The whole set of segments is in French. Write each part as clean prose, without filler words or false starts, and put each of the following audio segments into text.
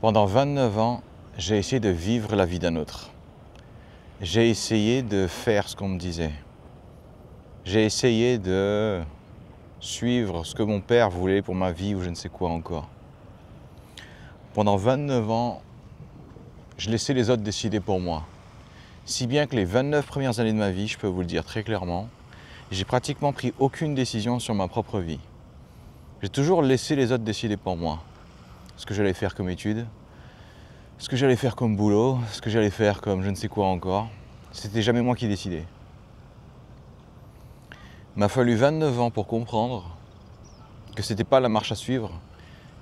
Pendant 29 ans, j'ai essayé de vivre la vie d'un autre. J'ai essayé de faire ce qu'on me disait. J'ai essayé de suivre ce que mon père voulait pour ma vie ou je ne sais quoi encore. Pendant 29 ans, je laissais les autres décider pour moi. Si bien que les 29 premières années de ma vie, je peux vous le dire très clairement, j'ai pratiquement pris aucune décision sur ma propre vie. J'ai toujours laissé les autres décider pour moi. Ce que j'allais faire comme études, ce que j'allais faire comme boulot, ce que j'allais faire comme je ne sais quoi encore. C'était jamais moi qui décidais. Il m'a fallu 29 ans pour comprendre que c'était pas la marche à suivre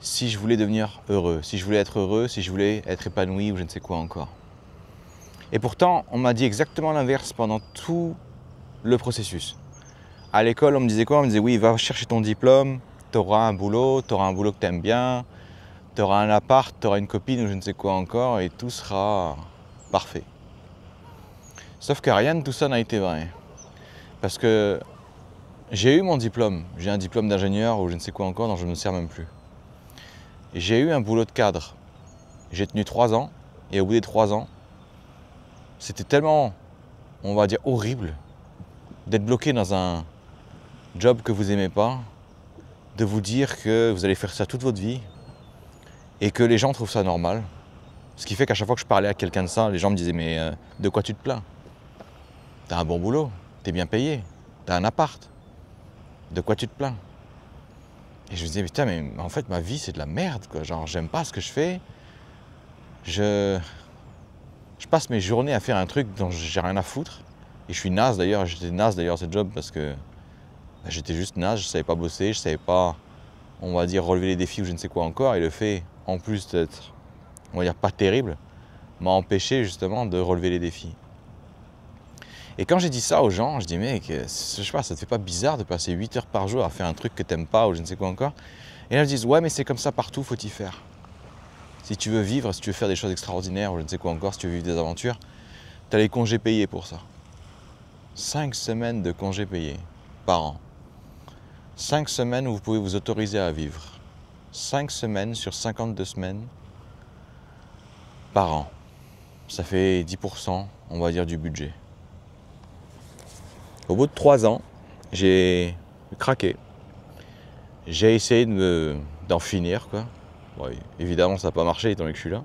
si je voulais devenir heureux, si je voulais être heureux, si je voulais être épanoui ou je ne sais quoi encore. Et pourtant, on m'a dit exactement l'inverse pendant tout le processus. À l'école, on me disait quoi? On me disait oui, va chercher ton diplôme, tu auras un boulot que tu aimes bien, tu auras un appart, tu auras une copine ou je ne sais quoi encore et tout sera parfait. Sauf que rien de tout ça n'a été vrai. Parce que j'ai eu mon diplôme, j'ai un diplôme d'ingénieur ou je ne sais quoi encore dont je ne me sers même plus. J'ai eu un boulot de cadre. J'ai tenu 3 ans et au bout des 3 ans, c'était tellement, on va dire, horrible d'être bloqué dans un job que vous n'aimez pas, de vous dire que vous allez faire ça toute votre vie et que les gens trouvent ça normal. Ce qui fait qu'à chaque fois que je parlais à quelqu'un de ça, les gens me disaient mais de quoi tu te plains? T'as un bon boulot, t'es bien payé, t'as un appart, de quoi tu te plains? Et je me disais putain mais en fait ma vie c'est de la merde quoi, genre j'aime pas ce que je fais, je passe mes journées à faire un truc dont j'ai rien à foutre et je suis naze d'ailleurs, j'étais naze d'ailleurs ce job parce que j'étais juste naze, je savais pas bosser, je savais pas, on va dire, relever les défis ou je ne sais quoi encore et le fait en plus d'être, on va dire, pas terrible, m'a empêché justement de relever les défis. Et quand j'ai dit ça aux gens, je dis mec, je sais pas, ça te fait pas bizarre de passer 8 heures par jour à faire un truc que t'aimes pas ou je ne sais quoi encore? Et là ils disent ouais mais c'est comme ça partout, faut y faire. Si tu veux vivre, si tu veux faire des choses extraordinaires ou je ne sais quoi encore, si tu veux vivre des aventures, tu as les congés payés pour ça. 5 semaines de congés payés par an. 5 semaines où vous pouvez vous autoriser à vivre. 5 semaines sur 52 semaines par an. Ça fait 10%, on va dire, du budget. Au bout de 3 ans, j'ai craqué. J'ai essayé d'en finir, quoi. Bon, évidemment, ça n'a pas marché étant donné que je suis là.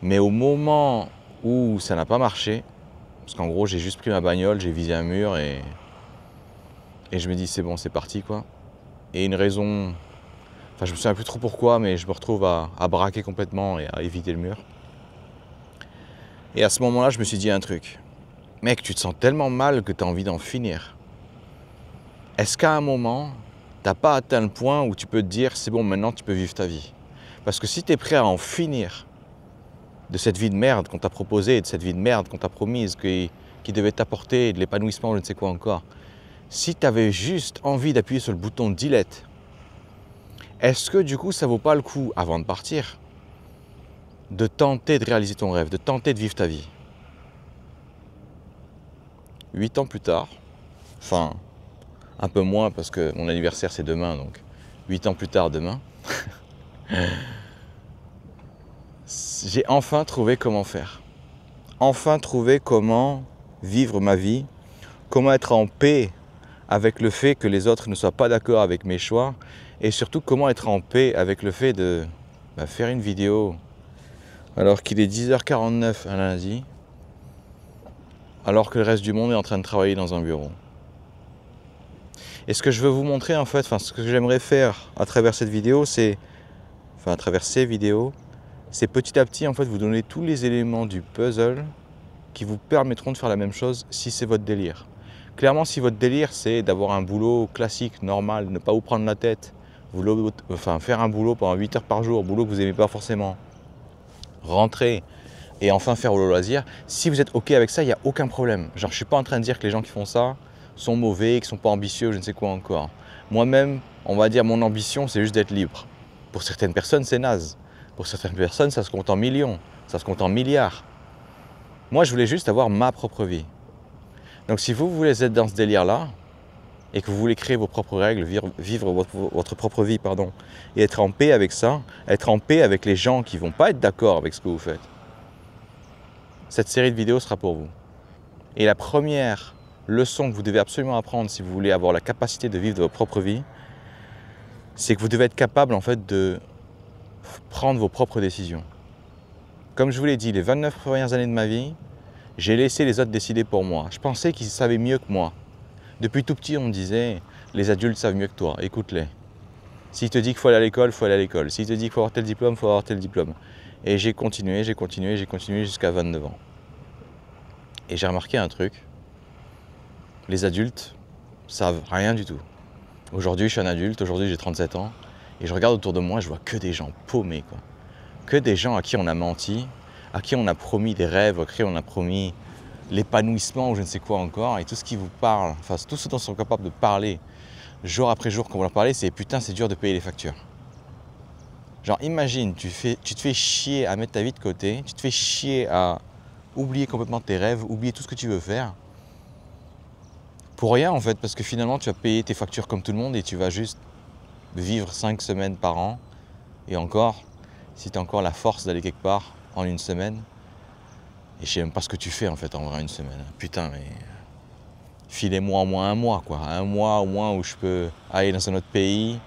Mais au moment où ça n'a pas marché, parce qu'en gros, j'ai juste pris ma bagnole, j'ai visé un mur et je me dis c'est bon, c'est parti, quoi. Et une raison, enfin je me souviens plus trop pourquoi, mais je me retrouve à braquer complètement et à éviter le mur. Et à ce moment-là, je me suis dit un truc. Mec, tu te sens tellement mal que tu as envie d'en finir. Est-ce qu'à un moment, t'as pas atteint le point où tu peux te dire c'est bon, maintenant tu peux vivre ta vie? Parce que si tu es prêt à en finir de cette vie de merde qu'on t'a proposée, de cette vie de merde qu'on t'a promise, qui devait t'apporter de l'épanouissement, je ne sais quoi encore, si tu avais juste envie d'appuyer sur le bouton delete, est-ce que du coup ça vaut pas le coup, avant de partir, de tenter de réaliser ton rêve, de tenter de vivre ta vie? 8 ans plus tard, enfin un peu moins parce que mon anniversaire c'est demain, donc 8 ans plus tard demain, j'ai enfin trouvé comment faire. Enfin trouvé comment vivre ma vie, comment être en paix avec le fait que les autres ne soient pas d'accord avec mes choix et surtout comment être en paix avec le fait de faire une vidéo alors qu'il est 10h49 un lundi, alors que le reste du monde est en train de travailler dans un bureau. Et ce que je veux vous montrer en fait, ce que j'aimerais faire à travers cette vidéo, c'est, à travers ces vidéos, c'est petit à petit en fait vous donner tous les éléments du puzzle qui vous permettront de faire la même chose si c'est votre délire. Clairement, si votre délire c'est d'avoir un boulot classique, normal, ne pas vous prendre la tête, faire un boulot pendant 8 heures par jour, boulot que vous n'aimez pas forcément, rentrer et enfin faire vos loisirs, si vous êtes ok avec ça, il n'y a aucun problème. Genre, je ne suis pas en train de dire que les gens qui font ça sont mauvais, qu'ils ne sont pas ambitieux, je ne sais quoi encore. Moi-même, on va dire mon ambition, c'est juste d'être libre. Pour certaines personnes, c'est naze. Pour certaines personnes, ça se compte en millions, ça se compte en milliards. Moi, je voulais juste avoir ma propre vie. Donc si vous voulez être dans ce délire-là, et que vous voulez créer vos propres règles, vivre votre propre vie, pardon, et être en paix avec ça, être en paix avec les gens qui ne vont pas être d'accord avec ce que vous faites, cette série de vidéos sera pour vous. Et la première leçon que vous devez absolument apprendre si vous voulez avoir la capacité de vivre votre propre vie, c'est que vous devez être capable en fait de prendre vos propres décisions. Comme je vous l'ai dit, les 29 premières années de ma vie, j'ai laissé les autres décider pour moi. Je pensais qu'ils savaient mieux que moi. Depuis tout petit, on me disait, les adultes savent mieux que toi, écoute-les. S'il te dit qu'il faut aller à l'école, il faut aller à l'école. S'il te dit qu'il faut avoir tel diplôme, il faut avoir tel diplôme. Et j'ai continué jusqu'à 29 ans. Et j'ai remarqué un truc, les adultes savent rien du tout. Aujourd'hui, je suis un adulte, aujourd'hui j'ai 37 ans, et je regarde autour de moi, je vois que des gens paumés, quoi. Que des gens à qui on a menti, à qui on a promis des rêves, à qui on a promis l'épanouissement ou je ne sais quoi encore, et tout ce qui vous parle, enfin tout ce dont ils sont capables de parler, jour après jour quand vous leur parlez, c'est putain c'est dur de payer les factures. Genre imagine, tu te fais chier à mettre ta vie de côté, tu te fais chier à oublier complètement tes rêves, oublier tout ce que tu veux faire, pour rien en fait, parce que finalement tu vas payer tes factures comme tout le monde et tu vas juste vivre 5 semaines par an, et encore, si tu as encore la force d'aller quelque part en une semaine, et je sais même pas ce que tu fais en fait en vrai une semaine. Putain mais filez-moi au moins un mois quoi, un mois au moins où je peux aller dans un autre pays,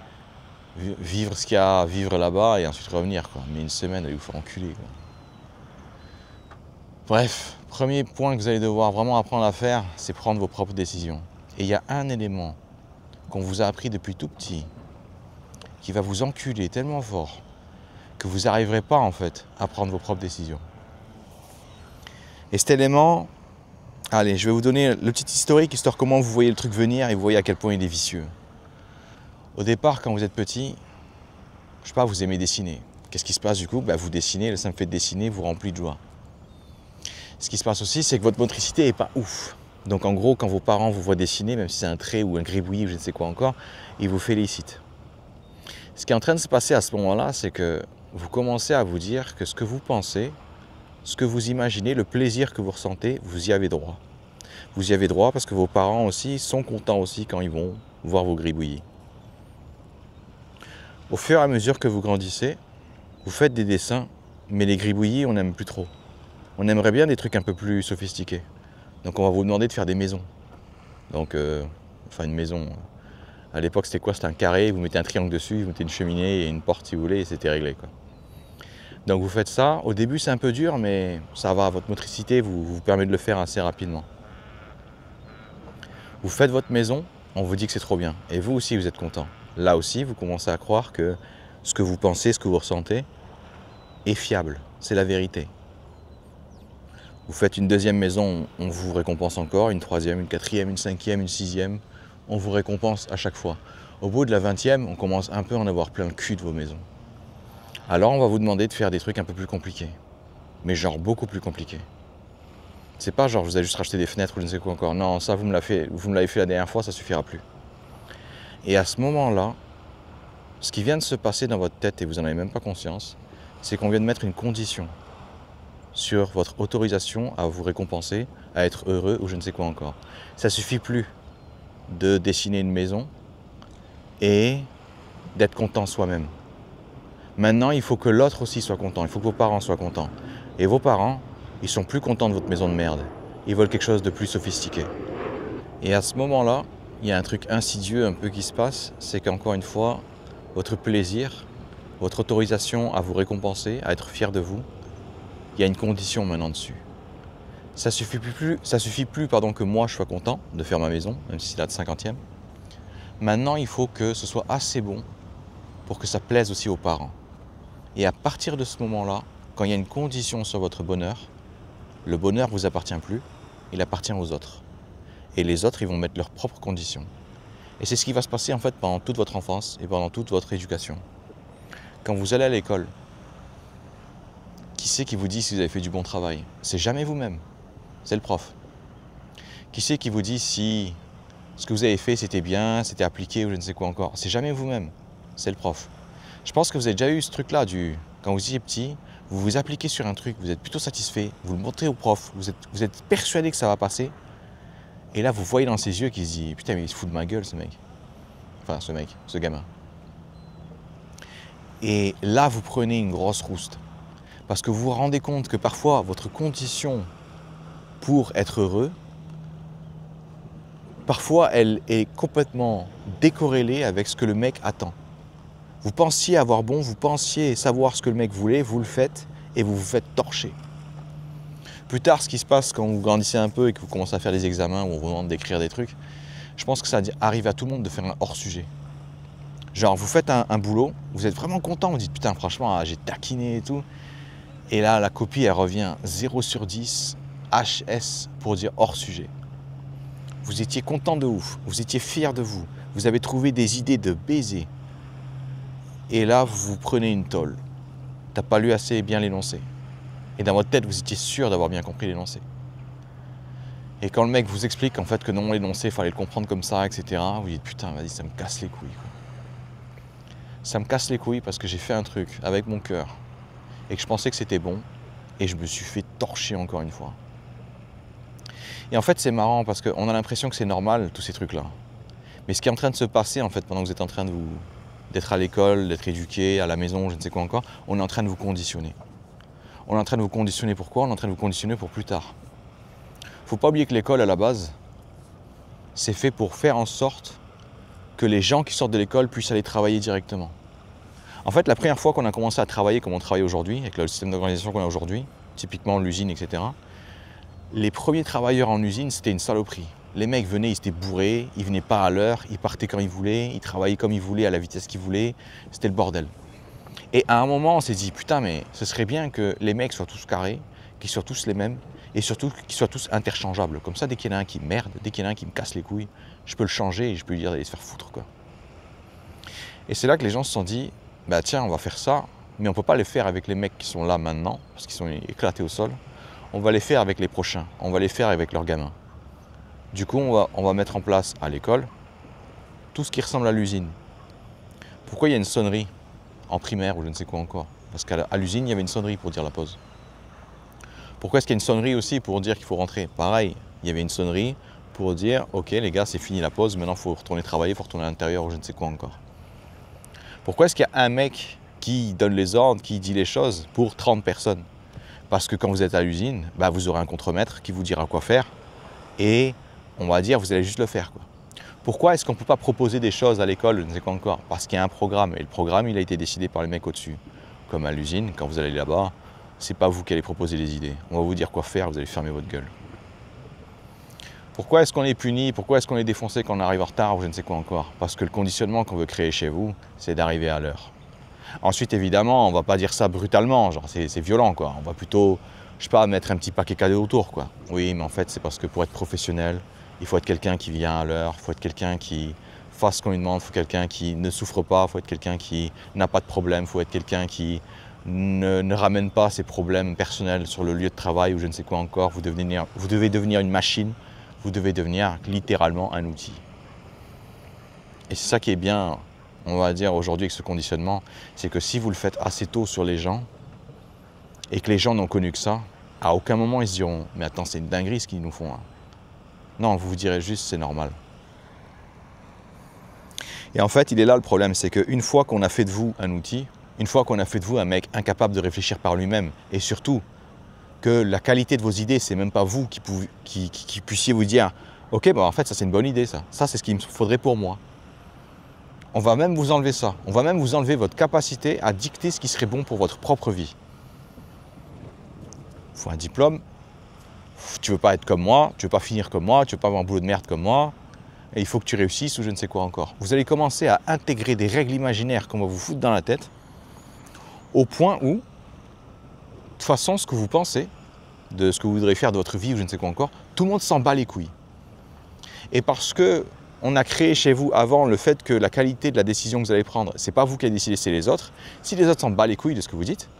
vivre ce qu'il y a à vivre là-bas et ensuite revenir quoi. Mais une semaine, allez vous faire enculer quoi. Bref, premier point que vous allez devoir vraiment apprendre à faire, c'est prendre vos propres décisions. Et il y a un élément qu'on vous a appris depuis tout petit, qui va vous enculer tellement fort que vous n'arriverez pas en fait à prendre vos propres décisions. Et cet élément, allez, je vais vous donner le petit historique, histoire comment vous voyez le truc venir et vous voyez à quel point il est vicieux. Au départ, quand vous êtes petit, je sais pas, vous aimez dessiner. Qu'est-ce qui se passe du coup? Vous dessinez, le simple fait de dessiner vous remplit de joie. Ce qui se passe aussi, c'est que votre motricité n'est pas ouf. Donc en gros, quand vos parents vous voient dessiner, même si c'est un trait ou un gribouillis ou je ne sais quoi encore, ils vous félicitent. Ce qui est en train de se passer à ce moment-là, c'est que vous commencez à vous dire que ce que vous pensez, ce que vous imaginez, le plaisir que vous ressentez, vous y avez droit. Vous y avez droit parce que vos parents aussi sont contents aussi quand ils vont voir vos gribouillis. Au fur et à mesure que vous grandissez, vous faites des dessins, mais les gribouillis, on n'aime plus trop. On aimerait bien des trucs un peu plus sophistiqués. Donc on va vous demander de faire des maisons. Donc, enfin une maison. À l'époque, c'était quoi? C'était un carré, vous mettez un triangle dessus, vous mettez une cheminée et une porte si vous voulez, et c'était réglé, quoi. Donc vous faites ça. Au début, c'est un peu dur, mais ça va. Votre motricité vous permet de le faire assez rapidement. Vous faites votre maison, on vous dit que c'est trop bien. Et vous aussi, vous êtes content. Là aussi, vous commencez à croire que ce que vous pensez, ce que vous ressentez, est fiable. C'est la vérité. Vous faites une deuxième maison, on vous récompense encore, une troisième, une quatrième, une cinquième, une sixième. On vous récompense à chaque fois. Au bout de la 20e, on commence un peu à en avoir plein le cul de vos maisons. Alors on va vous demander de faire des trucs un peu plus compliqués. Mais genre beaucoup plus compliqués. C'est pas genre vous avez juste racheté des fenêtres ou je ne sais quoi encore. Non, ça vous me l'avez fait la dernière fois, ça suffira plus. Et à ce moment-là, ce qui vient de se passer dans votre tête et vous n'en avez même pas conscience, c'est qu'on vient de mettre une condition sur votre autorisation à vous récompenser, à être heureux ou je ne sais quoi encore. Ça suffit plus de dessiner une maison et d'être content soi-même. Maintenant, il faut que l'autre aussi soit content, il faut que vos parents soient contents. Et vos parents, ils sont plus contents de votre maison de merde. Ils veulent quelque chose de plus sophistiqué. Et à ce moment-là, il y a un truc insidieux un peu qui se passe, c'est qu'encore une fois, votre plaisir, votre autorisation à vous récompenser, à être fier de vous, il y a une condition maintenant dessus. Ça suffit plus que moi je sois content de faire ma maison, même si c'est la 50e. Maintenant, il faut que ce soit assez bon pour que ça plaise aussi aux parents. Et à partir de ce moment-là, quand il y a une condition sur votre bonheur, le bonheur ne vous appartient plus, il appartient aux autres. Et les autres, ils vont mettre leurs propres conditions. Et c'est ce qui va se passer en fait pendant toute votre enfance et pendant toute votre éducation. Quand vous allez à l'école, qui c'est qui vous dit si vous avez fait du bon travail? C'est jamais vous-même, c'est le prof. Qui c'est qui vous dit si ce que vous avez fait c'était bien, c'était appliqué ou je ne sais quoi encore? C'est jamais vous-même, c'est le prof. Je pense que vous avez déjà eu ce truc-là, quand vous étiez petit, vous vous appliquez sur un truc, vous êtes plutôt satisfait, vous le montrez au prof, vous êtes persuadé que ça va passer, Et là, vous voyez dans ses yeux qu'il se dit « Putain, mais il se fout de ma gueule, ce mec. » Enfin, ce gamin. Et là, vous prenez une grosse rouste. Parce que vous vous rendez compte que parfois, votre condition pour être heureux, parfois, elle est complètement décorrélée avec ce que le mec attend. Vous pensiez avoir bon, vous pensiez savoir ce que le mec voulait, vous le faites et vous vous faites torcher. Plus tard, ce qui se passe quand vous grandissez un peu et que vous commencez à faire des examens où on vous demande d'écrire des trucs, je pense que ça arrive à tout le monde de faire un hors-sujet. Genre, vous faites un boulot, vous êtes vraiment content, vous dites putain, franchement, j'ai taquiné et tout. Et là, la copie, elle revient 0 sur 10, HS pour dire hors-sujet. Vous étiez content de ouf, vous étiez fier de vous, vous avez trouvé des idées de baiser. Et là, vous prenez une tôle. T'as pas lu assez bien l'énoncé. Et dans votre tête, vous étiez sûr d'avoir bien compris l'énoncé. Et quand le mec vous explique en fait que non, l'énoncé, il fallait le comprendre comme ça, etc., vous dites putain, vas-y, ça me casse les couilles, quoi. Ça me casse les couilles parce que j'ai fait un truc avec mon cœur et que je pensais que c'était bon et je me suis fait torcher encore une fois. Et en fait, c'est marrant parce qu'on a l'impression que c'est normal, tous ces trucs-là. Mais ce qui est en train de se passer, en fait, pendant que vous êtes en train d'être à l'école, d'être éduqué, à la maison, je ne sais quoi encore, on est en train de vous conditionner. On est en train de vous conditionner pourquoi? On est en train de vous conditionner pour plus tard. Il ne faut pas oublier que l'école, à la base, c'est fait pour faire en sorte que les gens qui sortent de l'école puissent aller travailler directement. En fait, la première fois qu'on a commencé à travailler comme on travaille aujourd'hui, avec le système d'organisation qu'on a aujourd'hui, typiquement l'usine, etc., les premiers travailleurs en usine, c'était une saloperie. Les mecs venaient, ils étaient bourrés, ils venaient pas à l'heure, ils partaient quand ils voulaient, ils travaillaient comme ils voulaient, à la vitesse qu'ils voulaient, c'était le bordel. Et à un moment, on s'est dit, putain, mais ce serait bien que les mecs soient tous carrés, qu'ils soient tous les mêmes, et surtout qu'ils soient tous interchangeables. Comme ça, dès qu'il y en a un qui merde, dès qu'il y en a un qui me casse les couilles, je peux le changer et je peux lui dire d'aller se faire foutre, quoi. Et c'est là que les gens se sont dit, bah tiens, on va faire ça, mais on ne peut pas les faire avec les mecs qui sont là maintenant, parce qu'ils sont éclatés au sol. On va les faire avec les prochains, on va les faire avec leurs gamins. Du coup, on va mettre en place à l'école tout ce qui ressemble à l'usine. Pourquoi il y a une sonnerie en primaire ou je ne sais quoi encore? Parce qu'à l'usine, il y avait une sonnerie pour dire la pause. Pourquoi est-ce qu'il y a une sonnerie aussi pour dire qu'il faut rentrer? Pareil, il y avait une sonnerie pour dire « Ok les gars, c'est fini la pause, maintenant il faut retourner travailler, il faut retourner à l'intérieur ou je ne sais quoi encore. » Pourquoi est-ce qu'il y a un mec qui donne les ordres, qui dit les choses pour 30 personnes? Parce que quand vous êtes à l'usine, bah vous aurez un contremaître qui vous dira quoi faire et on va dire vous allez juste le faire, quoi. Pourquoi est-ce qu'on ne peut pas proposer des choses à l'école, je ne sais quoi encore? Parce qu'il y a un programme et le programme il a été décidé par les mecs au-dessus. Comme à l'usine, quand vous allez là-bas, c'est pas vous qui allez proposer les idées. On va vous dire quoi faire, vous allez fermer votre gueule. Pourquoi est-ce qu'on est puni? Pourquoi est-ce qu'on est défoncé quand on arrive en retard ou je ne sais quoi encore? Parce que le conditionnement qu'on veut créer chez vous, c'est d'arriver à l'heure. Ensuite, évidemment, on ne va pas dire ça brutalement, genre c'est violent, quoi. On va plutôt, je sais pas, mettre un petit paquet cadeau autour, quoi. Oui, mais en fait, c'est parce que pour être professionnel, il faut être quelqu'un qui vient à l'heure, il faut être quelqu'un qui fasse ce qu'on lui demande, il faut quelqu'un qui ne souffre pas, il faut être quelqu'un qui n'a pas de problème, il faut être quelqu'un qui ne ramène pas ses problèmes personnels sur le lieu de travail ou je ne sais quoi encore. Vous devez devenir une machine, vous devez devenir littéralement un outil. Et c'est ça qui est bien, on va dire aujourd'hui avec ce conditionnement, c'est que si vous le faites assez tôt sur les gens et que les gens n'ont connu que ça, à aucun moment ils se diront « mais attends, c'est une dinguerie ce qu'ils nous font, hein. » Non, vous vous direz juste « c'est normal ». Et en fait, il est là le problème, c'est qu'une fois qu'on a fait de vous un outil, une fois qu'on a fait de vous un mec incapable de réfléchir par lui-même, et surtout que la qualité de vos idées, c'est même pas vous qui puissiez vous dire « ok, bah en fait ça c'est une bonne idée ça c'est ce qu'il me faudrait pour moi ». On va même vous enlever ça, on va même vous enlever votre capacité à dicter ce qui serait bon pour votre propre vie. Il faut un diplôme, tu veux pas être comme moi, tu veux pas finir comme moi, tu veux pas avoir un boulot de merde comme moi, et il faut que tu réussisses ou je ne sais quoi encore. Vous allez commencer à intégrer des règles imaginaires qu'on va vous foutre dans la tête, au point où, de toute façon, ce que vous pensez, de ce que vous voudrez faire de votre vie ou je ne sais quoi encore, tout le monde s'en bat les couilles. Et parce que on a créé chez vous avant le fait que la qualité de la décision que vous allez prendre, c'est pas vous qui allez décider, c'est les autres. Si les autres s'en battent les couilles de ce que vous dites,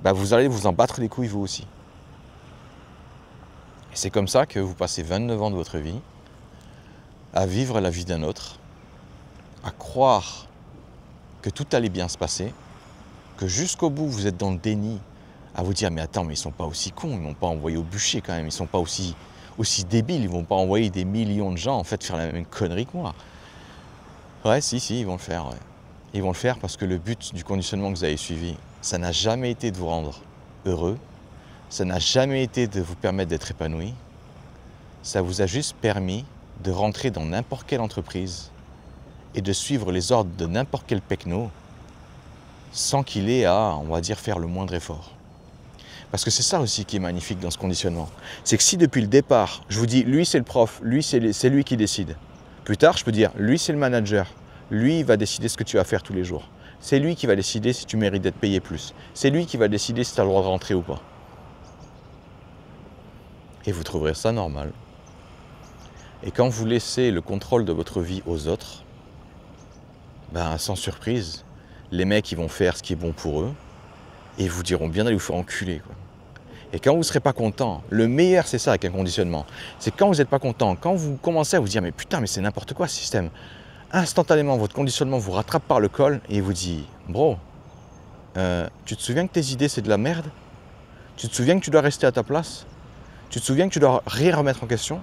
bah vous allez vous en battre les couilles vous aussi. Et c'est comme ça que vous passez 29 ans de votre vie à vivre la vie d'un autre, à croire que tout allait bien se passer, que jusqu'au bout vous êtes dans le déni, à vous dire mais attends, mais ils sont pas aussi cons, ils m'ont pas envoyé au bûcher quand même, ils sont pas aussi aussi débiles, ils vont pas envoyer des millions de gens en fait faire la même connerie que moi. Ouais, si, ils vont le faire. Ouais. Ils vont le faire parce que le but du conditionnement que vous avez suivi, ça n'a jamais été de vous rendre heureux, ça n'a jamais été de vous permettre d'être épanoui, ça vous a juste permis de rentrer dans n'importe quelle entreprise et de suivre les ordres de n'importe quel pecno sans qu'il ait à, on va dire, faire le moindre effort. Parce que c'est ça aussi qui est magnifique dans ce conditionnement. C'est que si depuis le départ, je vous dis, lui c'est le prof, lui c'est lui qui décide. Plus tard, je peux dire, lui c'est le manager, lui il va décider ce que tu vas faire tous les jours. C'est lui qui va décider si tu mérites d'être payé plus. C'est lui qui va décider si tu as le droit de rentrer ou pas. Et vous trouverez ça normal. Et quand vous laissez le contrôle de votre vie aux autres, ben sans surprise, les mecs ils vont faire ce qui est bon pour eux et ils vous diront bien d'aller vous faire enculer, quoi. Et quand vous ne serez pas content, le meilleur c'est ça avec un conditionnement, c'est quand vous n'êtes pas content, quand vous commencez à vous dire mais putain mais c'est n'importe quoi ce système, instantanément votre conditionnement vous rattrape par le col et il vous dit bro, tu te souviens que tes idées c'est de la merde? Tu te souviens que tu dois rester à ta place? Tu te souviens que tu dois rien remettre en question?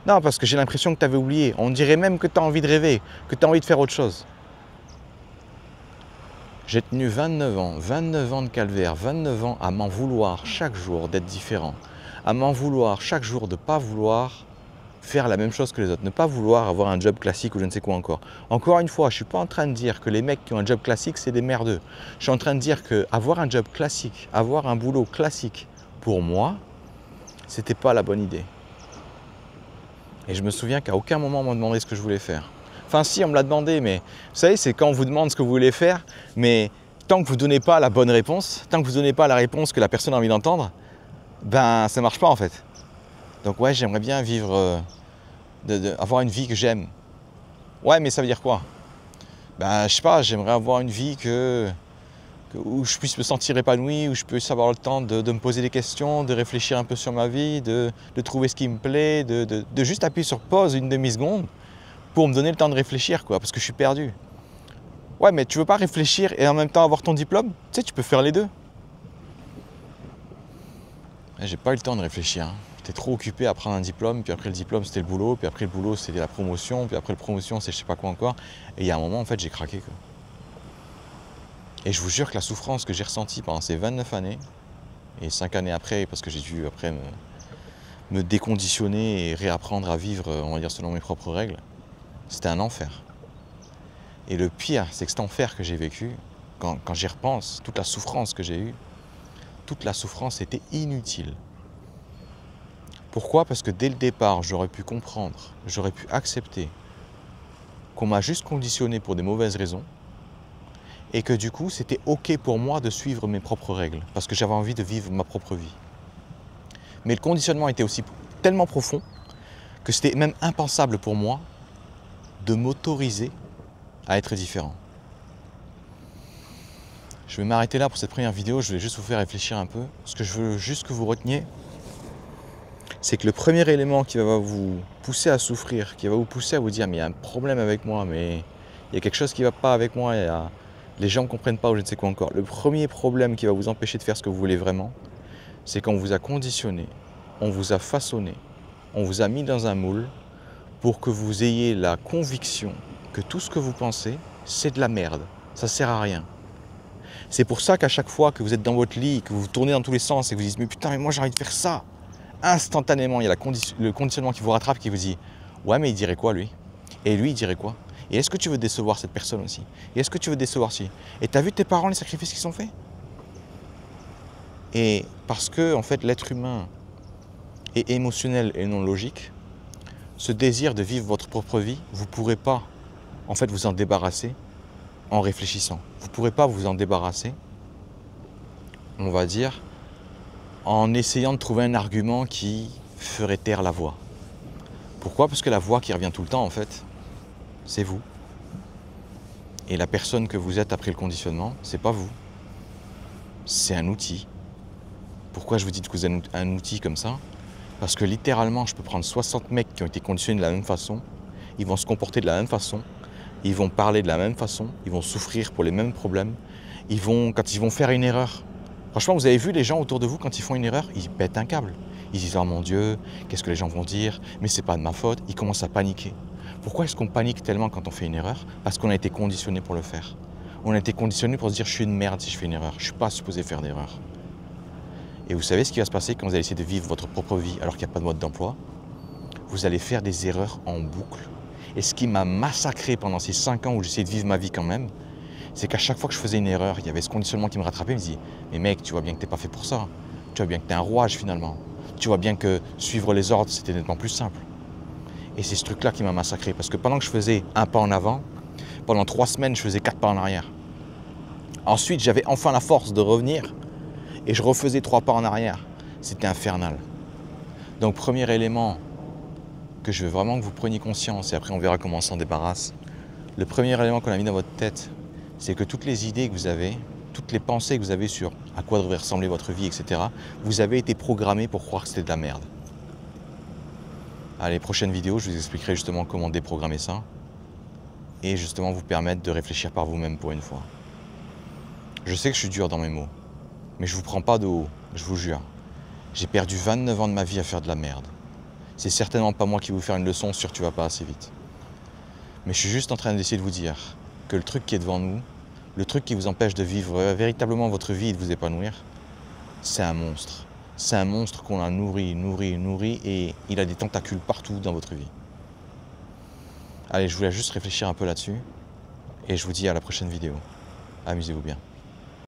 Non, parce que j'ai l'impression que tu avais oublié. On dirait même que tu as envie de rêver, que tu as envie de faire autre chose. J'ai tenu 29 ans de calvaire, 29 ans à m'en vouloir chaque jour d'être différent, à m'en vouloir chaque jour de ne pas vouloir faire la même chose que les autres, ne pas vouloir avoir un job classique ou je ne sais quoi encore. Encore une fois, je ne suis pas en train de dire que les mecs qui ont un job classique, c'est des merdeux. Je suis en train de dire qu'avoir un job classique, avoir un boulot classique, pour moi, c'était pas la bonne idée. Et je me souviens qu'à aucun moment on m'a demandé ce que je voulais faire. Enfin si, on me l'a demandé, mais vous savez, c'est quand on vous demande ce que vous voulez faire, mais tant que vous ne donnez pas la bonne réponse, tant que vous ne donnez pas la réponse que la personne a envie d'entendre, ben ça ne marche pas en fait. Donc ouais, j'aimerais bien vivre, avoir une vie que j'aime. Ouais, mais ça veut dire quoi? Ben je sais pas, j'aimerais avoir une vie où je puisse me sentir épanoui, où je puisse avoir le temps de me poser des questions, de réfléchir un peu sur ma vie, de trouver ce qui me plaît, de juste appuyer sur pause une demi-seconde pour me donner le temps de réfléchir, quoi, parce que je suis perdu. Ouais, mais tu veux pas réfléchir et en même temps avoir ton diplôme? Tu sais, tu peux faire les deux. J'ai pas eu le temps de réfléchir. Hein. J'étais trop occupé à prendre un diplôme, puis après le diplôme c'était le boulot, puis après le boulot c'était la promotion, puis après la promotion c'est je sais pas quoi encore. Et il y a un moment en fait j'ai craqué, quoi. Et je vous jure que la souffrance que j'ai ressentie pendant ces 29 années, et 5 années après, parce que j'ai dû après me déconditionner et réapprendre à vivre, on va dire, selon mes propres règles, c'était un enfer. Et le pire, c'est que cet enfer que j'ai vécu, quand j'y repense, toute la souffrance que j'ai eue, toute la souffrance était inutile. Pourquoi? Parce que dès le départ, j'aurais pu comprendre, j'aurais pu accepter qu'on m'a juste conditionné pour des mauvaises raisons, et que du coup, c'était OK pour moi de suivre mes propres règles, parce que j'avais envie de vivre ma propre vie. Mais le conditionnement était aussi tellement profond que c'était même impensable pour moi de m'autoriser à être différent. Je vais m'arrêter là pour cette première vidéo, je vais juste vous faire réfléchir un peu. Ce que je veux juste que vous reteniez, c'est que le premier élément qui va vous pousser à souffrir, qui va vous pousser à vous dire mais il y a un problème avec moi, mais il y a quelque chose qui ne va pas avec moi, les gens ne comprennent pas ou je ne sais quoi encore. Le premier problème qui va vous empêcher de faire ce que vous voulez vraiment, c'est qu'on vous a conditionné, on vous a façonné, on vous a mis dans un moule pour que vous ayez la conviction que tout ce que vous pensez, c'est de la merde, ça ne sert à rien. C'est pour ça qu'à chaque fois que vous êtes dans votre lit, que vous tournez dans tous les sens et que vous dites mais putain mais moi j'ai envie de faire ça, instantanément il y a le conditionnement qui vous rattrape, qui vous dit ouais mais il dirait quoi lui? Et lui il dirait quoi? Et est-ce que tu veux décevoir cette personne aussi? Et est-ce que tu veux décevoir si? Et tu as vu tes parents, les sacrifices qu'ils ont faits? Et parce que en fait l'être humain est émotionnel et non logique, ce désir de vivre votre propre vie, vous ne pourrez pas en fait vous en débarrasser en réfléchissant. Vous ne pourrez pas vous en débarrasser, on va dire, en essayant de trouver un argument qui ferait taire la voix. Pourquoi? Parce que la voix qui revient tout le temps en fait, c'est vous. Et la personne que vous êtes après le conditionnement, c'est pas vous. C'est un outil. Pourquoi je vous dis que vous êtes un outil comme ça? Parce que littéralement, je peux prendre 60 mecs qui ont été conditionnés de la même façon, ils vont se comporter de la même façon, ils vont parler de la même façon, ils vont souffrir pour les mêmes problèmes, quand ils vont faire une erreur. Franchement, vous avez vu les gens autour de vous, quand ils font une erreur, ils pètent un câble. Ils disent « Oh mon Dieu, qu'est-ce que les gens vont dire? Mais c'est pas de ma faute ». Ils commencent à paniquer. Pourquoi est-ce qu'on panique tellement quand on fait une erreur? Parce qu'on a été conditionné pour le faire. On a été conditionné pour se dire « Je suis une merde si je fais une erreur. Je ne suis pas supposé faire d'erreur ». Et vous savez ce qui va se passer quand vous allez essayer de vivre votre propre vie alors qu'il n'y a pas de mode d'emploi? Vous allez faire des erreurs en boucle. Et ce qui m'a massacré pendant ces 5 ans où j'essayais de vivre ma vie quand même, c'est qu'à chaque fois que je faisais une erreur, il y avait ce conditionnement qui me rattrapait, il me dit « Mais mec, tu vois bien que t'es pas fait pour ça. Tu vois bien que t'es un rouage finalement. Tu vois bien que suivre les ordres, c'était nettement plus simple. » Et c'est ce truc-là qui m'a massacré, parce que pendant que je faisais un pas en avant, pendant 3 semaines, je faisais 4 pas en arrière. Ensuite, j'avais enfin la force de revenir, et je refaisais 3 pas en arrière. C'était infernal. Donc, premier élément que je veux vraiment que vous preniez conscience, et après on verra comment on s'en débarrasse. Le premier élément qu'on a mis dans votre tête, c'est que toutes les idées que vous avez, toutes les pensées que vous avez sur à quoi devrait ressembler votre vie, etc., vous avez été programmé pour croire que c'était de la merde. Allez, prochaine vidéo, je vous expliquerai justement comment déprogrammer ça et justement vous permettre de réfléchir par vous-même pour une fois. Je sais que je suis dur dans mes mots, mais je vous prends pas de haut, je vous jure. J'ai perdu 29 ans de ma vie à faire de la merde. C'est certainement pas moi qui vais vous faire une leçon sur tu vas pas assez vite. Mais je suis juste en train d'essayer de vous dire que le truc qui est devant nous, le truc qui vous empêche de vivre véritablement votre vie et de vous épanouir, c'est un monstre. C'est un monstre qu'on a nourri, et il a des tentacules partout dans votre vie. Allez, je voulais juste réfléchir un peu là-dessus et je vous dis à la prochaine vidéo. Amusez-vous bien.